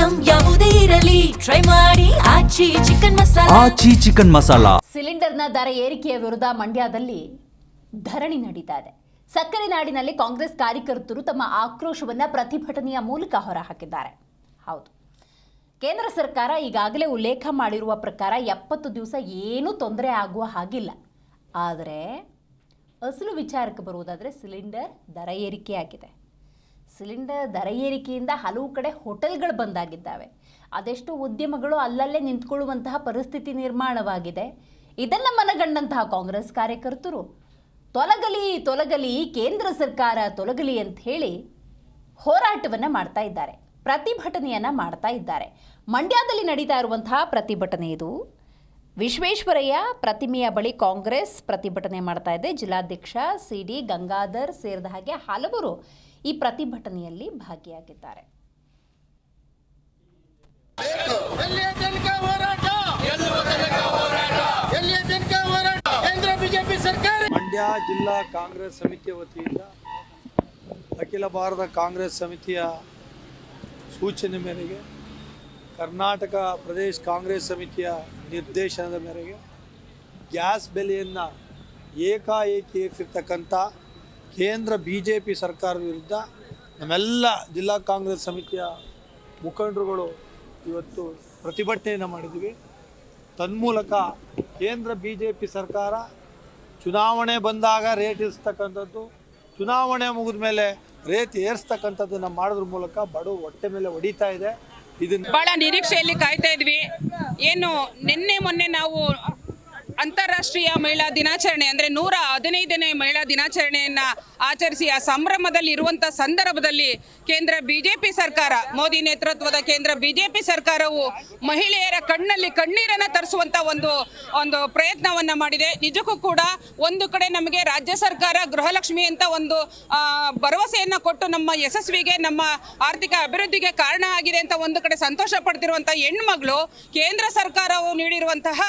Item ಯಾವುದೇ ಇರಲಿ try ಮಾಡಿ ಆಚಿ ಚಿಕನ್ ಮಸಾಲಾ. ಸಿಲಿಂಡರ್ನ ದರ ಏರಿಕೆಯ ವಿರುದ್ಧ ಮಂಡ್ಯದಲ್ಲಿ ಧರಣಿ ನಡೀತಾ ಇದೆ. ಸಕ್ಕರೆ ನಾಡಿನಲ್ಲಿ ಕಾಂಗ್ರೆಸ್ ಕಾರ್ಯಕರ್ತರು ತಮ್ಮ ಆಕ್ರೋಶವನ್ನ ಪ್ರತಿಭಟನೆಯ ಮೂಲಕ ಹೊರಹಾಕಿದ್ದಾರೆ. ಹೌದು, ಕೇಂದ್ರ ಸರ್ಕಾರ ಈಗಾಗಲೇ ಉಲ್ಲೇಖ ಮಾಡಿರುವ ಪ್ರಕಾರ 70 ದಿವಸ ಏನೂ ತೊಂದರೆ ಆಗುವ ಹಾಗಿಲ್ಲ. ಆದರೆ ಅಸಲು ವಿಚಾರಕ್ಕೆ ಬರುವುದಾದರೆ ಸಿಲಿಂಡರ್ ದರ ಏರಿಕೆಯಾಗಿದೆ. ಸಿಲಿಂಡರ್ ದರ ಏರಿಕೆಯಿಂದ ಹಲವು ಕಡೆ ಹೋಟೆಲ್ಗಳು ಬಂದಾಗಿದ್ದಾವೆ. ಅದೆಷ್ಟು ಉದ್ಯಮಗಳು ಅಲ್ಲಲ್ಲೇ ನಿಂತ್ಕೊಳ್ಳುವಂತಹ ಪರಿಸ್ಥಿತಿ ನಿರ್ಮಾಣವಾಗಿದೆ. ಇದನ್ನು ಮನಗಂಡಂತಹ ಕಾಂಗ್ರೆಸ್ ಕಾರ್ಯಕರ್ತರು ತೊಲಗಲಿ ಕೇಂದ್ರ ಸರ್ಕಾರ ತೊಲಗಲಿ ಅಂತ ಹೇಳಿ ಹೋರಾಟವನ್ನು ಮಾಡ್ತಾ ಇದ್ದಾರೆ, ಪ್ರತಿಭಟನೆಯನ್ನು ಮಾಡ್ತಾ ಇದ್ದಾರೆ. ಮಂಡ್ಯದಲ್ಲಿ ನಡೀತಾ ಇರುವಂತಹ ಪ್ರತಿಭಟನೆ ಇದು. ವಿಶ್ವೇಶ್ವರಯ್ಯ ಪ್ರತಿಮೆಯ ಬಳಿ ಕಾಂಗ್ರೆಸ್ ಪ್ರತಿಭಟನೆ ಮಾಡ್ತಾ ಇದೆ. ಜಿಲ್ಲಾಧ್ಯಕ್ಷ CD ಗಂಗಾಧರ್ ಸೇರಿದ ಹಾಗೆ ಹಲವರು ಈ ಪ್ರತಿಭಟನೆಯಲ್ಲಿ ಭಾಗಿಯಾಗಿದ್ದಾರೆ. ಮಂಡ್ಯ ಜಿಲ್ಲಾ ಕಾಂಗ್ರೆಸ್ ಸಮಿತಿಯ ವತಿಯಿಂದ ಅಖಿಲ ಭಾರತ ಕಾಂಗ್ರೆಸ್ ಸಮಿತಿಯ ಸೂಚನೆ ಮೇರೆಗೆ ಕರ್ನಾಟಕ ಪ್ರದೇಶ ಕಾಂಗ್ರೆಸ್ ಸಮಿತಿಯ ನಿರ್ದೇಶನದ ಮೇರೆಗೆ ಗ್ಯಾಸ್ ಬೆಲೆಯನ್ನು ಏಕಾಏಕಿ ಏರಿಸಿರ್ತಕ್ಕಂಥ ಕೇಂದ್ರ BJP ಸರ್ಕಾರದ ವಿರುದ್ಧ ನಮ್ಮೆಲ್ಲ ಜಿಲ್ಲಾ ಕಾಂಗ್ರೆಸ್ ಸಮಿತಿಯ ಮುಖಂಡರುಗಳು ಇವತ್ತು ಪ್ರತಿಭಟನೆಯನ್ನು ಮಾಡಿದ್ದೀವಿ. ತನ್ಮೂಲಕ ಕೇಂದ್ರ BJP ಸರ್ಕಾರ ಚುನಾವಣೆ ಬಂದಾಗ ರೇಟ್ ಇರಿಸ್ತಕ್ಕಂಥದ್ದು, ಚುನಾವಣೆ ಮುಗಿದ ಮೇಲೆ ರೇಟ್ ಏರಿಸ್ತಕ್ಕಂಥದ್ದನ್ನು ಮಾಡೋದ್ರ ಮೂಲಕ ಬಡವ ಹೊಟ್ಟೆ ಮೇಲೆ ಹೊಡಿತಾ ಇದೆ. ಇದನ್ನು ಬಹಳ ನಿರೀಕ್ಷೆಯಲ್ಲಿ ಕಾಯ್ತಾ ಇದ್ವಿ. ಏನು ನಿನ್ನೆ ಮೊನ್ನೆ ನಾವು ಅಂತಾರಾಷ್ಟ್ರೀಯ ಮಹಿಳಾ ದಿನಾಚರಣೆ ಅಂದರೆ 115ನೇ ಮಹಿಳಾ ದಿನಾಚರಣೆಯನ್ನು ಆಚರಿಸಿ ಆ ಸಂಭ್ರಮದಲ್ಲಿ ಇರುವಂಥ ಸಂದರ್ಭದಲ್ಲಿ ಕೇಂದ್ರ BJP ಸರ್ಕಾರ, ಮೋದಿ ನೇತೃತ್ವದ ಕೇಂದ್ರ BJP ಸರ್ಕಾರವು ಮಹಿಳೆಯರ ಕಣ್ಣಲ್ಲಿ ಕಣ್ಣೀರನ್ನು ತರಿಸುವಂಥ ಒಂದು ಪ್ರಯತ್ನವನ್ನು ಮಾಡಿದೆ. ನಿಜಕ್ಕೂ ಕೂಡ ಒಂದು ಕಡೆ ನಮಗೆ ರಾಜ್ಯ ಸರ್ಕಾರ ಗೃಹಲಕ್ಷ್ಮಿ ಅಂತ ಒಂದು ಭರವಸೆಯನ್ನು ಕೊಟ್ಟು ನಮ್ಮ ಯಶಸ್ವಿಗೆ, ನಮ್ಮ ಆರ್ಥಿಕ ಅಭಿವೃದ್ಧಿಗೆ ಕಾರಣ ಆಗಿದೆ ಅಂತ ಒಂದು ಕಡೆ ಸಂತೋಷ ಪಡ್ತಿರುವಂಥ ಹೆಣ್ಮಗಳು, ಕೇಂದ್ರ ಸರ್ಕಾರವು ನೀಡಿರುವಂತಹ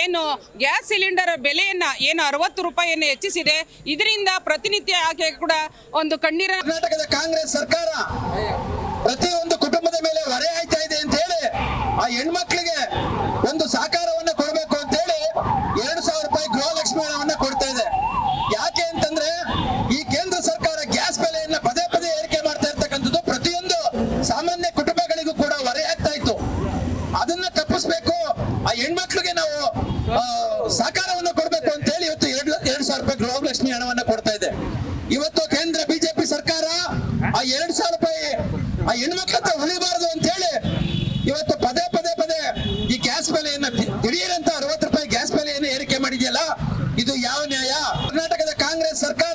ಏನು ಗ್ಯಾಸ್ ಸಿಲಿಂಡರ್ ಬೆಲೆಯನ್ನು ಏನು 60 ರೂಪಾಯಿಯನ್ನು ಹೆಚ್ಚಿಸಿದೆ. ಇದರಿಂದ ಪ್ರತಿನಿತ್ಯ ಆಕೆ ಕೂಡ ಒಂದು ಕಣ್ಣೀರ. ಕರ್ನಾಟಕದ ಕಾಂಗ್ರೆಸ್ ಸರ್ಕಾರ ಪ್ರತಿಯೊಂದು ಕುಟುಂಬದ ಮೇಲೆ ಹೊರೆ ಆಯ್ತಾ ಇದೆ ಅಂತ ಹೇಳಿ ಆ ಹೆಣ್ಮಕ್ಳಿಗೆ ಒಂದು ಸಹಕಾರವನ್ನು ಕೊಡಬೇಕು ಅಂತ ಹೇಳಿ 2,000 ರೂಪಾಯಿ ಗೃಹಲಕ್ಷ್ಮಿ ಹಣವನ್ನು ಕೊಡ್ತಾ ಇದೆ. ಯಾಕೆ ಅಂತಂದ್ರೆ ಈ ಕೇಂದ್ರ ಸರ್ಕಾರ ಗ್ಯಾಸ್ ಬೆಲೆಯನ್ನ ಪದೇ ಪದೇ ಏರಿಕೆ ಮಾಡ್ತಾ ಇರ್ತಕ್ಕಂಥದ್ದು ಪ್ರತಿಯೊಂದು ಸಾಮಾನ್ಯ ಕುಟುಂಬಗಳಿಗೂ ಕೂಡ ಹೊರೆ ಆಗ್ತಾ ಇತ್ತು. ಅದನ್ನ ತಪ್ಪಿಸ್ಬೇಕು, ಆ ಹೆಣ್ಮಕ್ಳಿಗೆ ನಾವು ಸಹಕಾರವನ್ನು ಕೊಡಬೇಕು ಅಂತ ಹೇಳಿ ಇವತ್ತು 2,000 ರೂಪಾಯಿ ಗೃಹಲಕ್ಷ್ಮಿ ಹಣವನ್ನು ಕೊಡ್ತಾ ಇದೆ. ಇವತ್ತು ಕೇಂದ್ರ BJP ಸರ್ಕಾರ ಆ 2,000 ರೂಪಾಯಿ ಆ ಹೆಣ್ಮಕ್ಳ ಹತ್ರ ಉಳಿಬಾರದು ಅಂತ ಹೇಳಿ ಇವತ್ತು ಪದೇ ಈ ಗ್ಯಾಸ್ ಬೆಲೆಯನ್ನ ದಿಢೀರಂತ 60 ರೂಪಾಯಿ ಗ್ಯಾಸ್ ಬೆಲೆಯನ್ನು ಏರಿಕೆ ಮಾಡಿದೆಯಲ್ಲ, ಇದು ಯಾವ ನ್ಯಾಯ? ಕರ್ನಾಟಕದ ಕಾಂಗ್ರೆಸ್ ಸರ್ಕಾರ